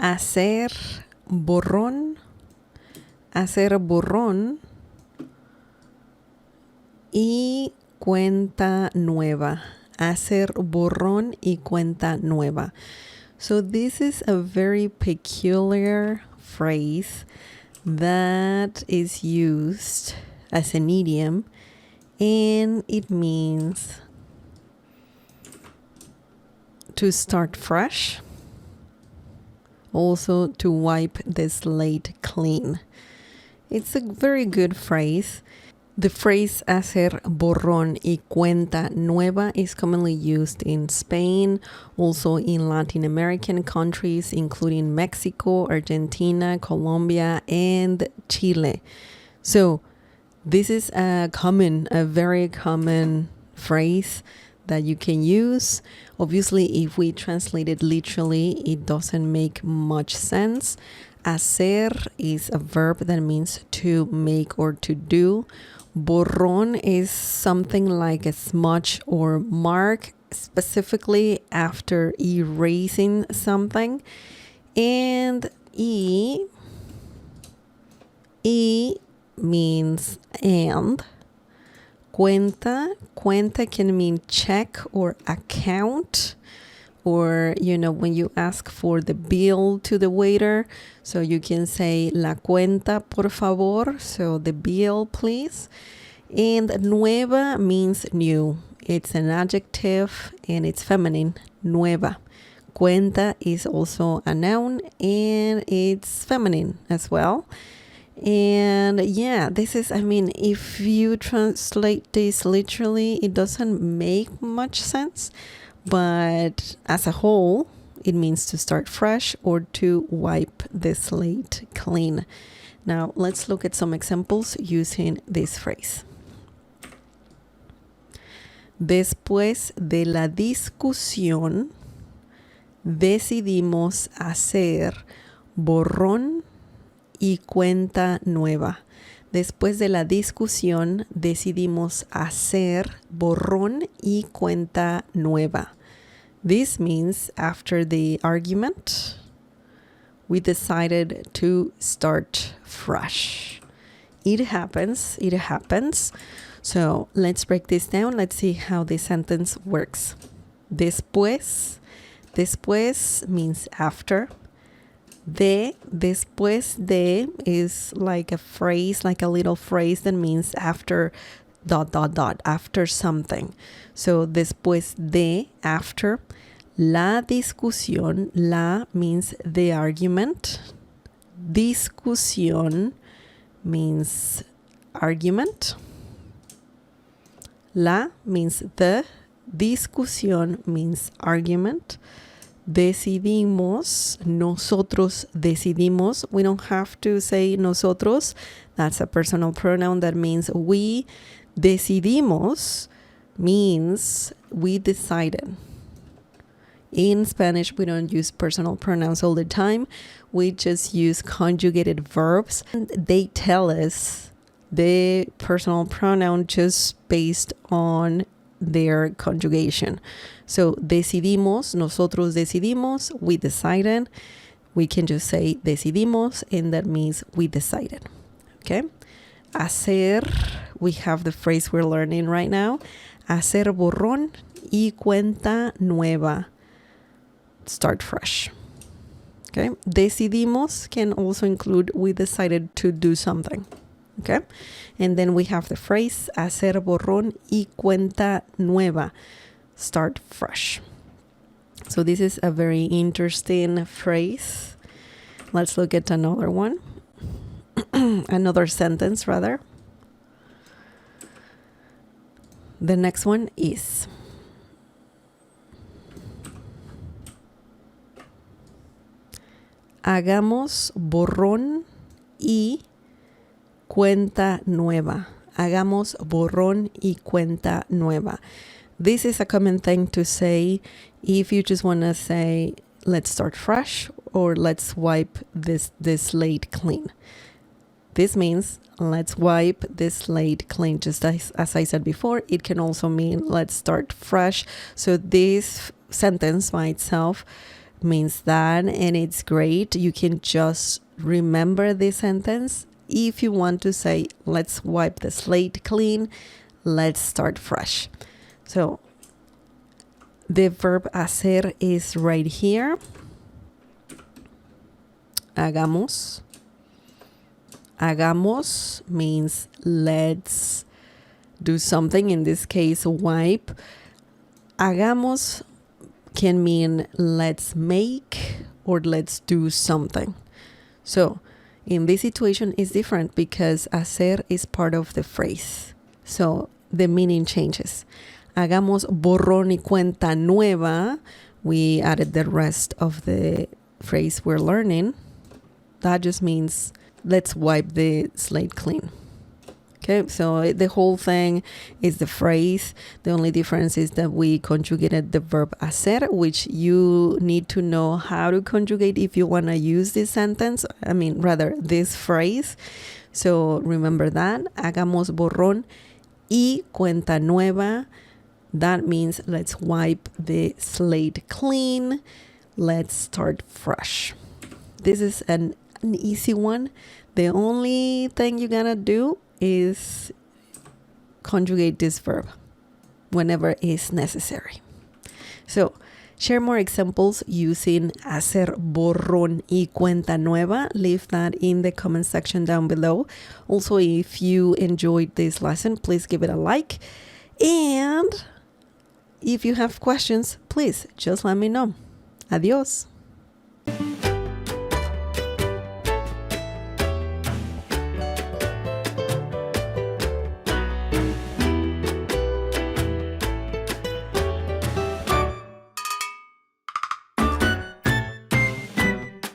hacer borrón y cuenta nueva. Hacer borrón y cuenta nueva. So this is a very peculiar phrase that is used as an idiom, and it means to start fresh, also to wipe the slate clean. It's a very good phrase. The phrase hacer borrón y cuenta nueva is commonly used in Spain, also in Latin American countries, including Mexico, Argentina, Colombia, and Chile. So this is a very common phrase that you can use. Obviously, if we translate it literally, it doesn't make much sense. Hacer is a verb that means to make or to do. Borrón is something like a smudge or mark, specifically after erasing something. And y means and. Cuenta can mean check or account, or when you ask for the bill to the waiter, so you can say la cuenta por favor, so the bill please. And nueva means new. It's an adjective and it's feminine, nueva. Cuenta is also a noun and it's feminine as well. And yeah, this is, if you translate this literally, it doesn't make much sense. But as a whole, it means to start fresh or to wipe the slate clean. Now, let's look at some examples using this phrase. Después de la discusión, decidimos hacer borrón y cuenta nueva. Después de la discusión, decidimos hacer borrón y cuenta nueva. This means after the argument, we decided to start fresh. It happens. So let's break this down. Let's see how this sentence works. Después means after. Después de is like a phrase, like a little phrase that means after ... after something. So después de, after. La discusión, la means the argument. Discusión means argument. La means the. Discusión means argument. Decidimos, nosotros decidimos. We don't have to say nosotros. That's a personal pronoun that means we. Decidimos means we decided. In Spanish, we don't use personal pronouns all the time. We just use conjugated verbs. And they tell us the personal pronoun just based on their conjugation. So decidimos, nosotros decidimos, we decided. We can just say decidimos, and that means we decided. Okay? Hacer, we have the phrase we're learning right now. Hacer borrón y cuenta nueva. Start fresh. Okay? Decidimos can also include we decided to do something. Okay? And then we have the phrase hacer borrón y cuenta nueva. Start fresh. So this is a very interesting phrase. Let's look at another one. Another sentence, rather. The next one is hagamos borrón y cuenta nueva. Hagamos borrón y cuenta nueva. This is a common thing to say if you just want to say, let's start fresh or let's wipe this slate clean. This means let's wipe this slate clean. Just as I said before, it can also mean let's start fresh. So this sentence by itself means that, and it's great. You can just remember this sentence. If you want to say, let's wipe the slate clean, let's start fresh. So the verb hacer is right here. Hagamos. Hagamos means let's do something. In this case, wipe. Hagamos can mean let's make or let's do something. So in this situation, it's different because hacer is part of the phrase. So the meaning changes. Hagamos borrón y cuenta nueva. We added the rest of the phrase we're learning. That just means let's wipe the slate clean. Okay, so the whole thing is the phrase. The only difference is that we conjugated the verb hacer, which you need to know how to conjugate if you want to use this sentence. This phrase. So remember that. Hagamos borrón y cuenta nueva. That means let's wipe the slate clean. Let's start fresh. This is an easy one. The only thing you gotta do is conjugate this verb whenever is necessary. So share more examples using hacer borrón y cuenta nueva. Leave that in the comment section down below. Also, if you enjoyed this lesson, please give it a like. And if you have questions, please just let me know. Adios.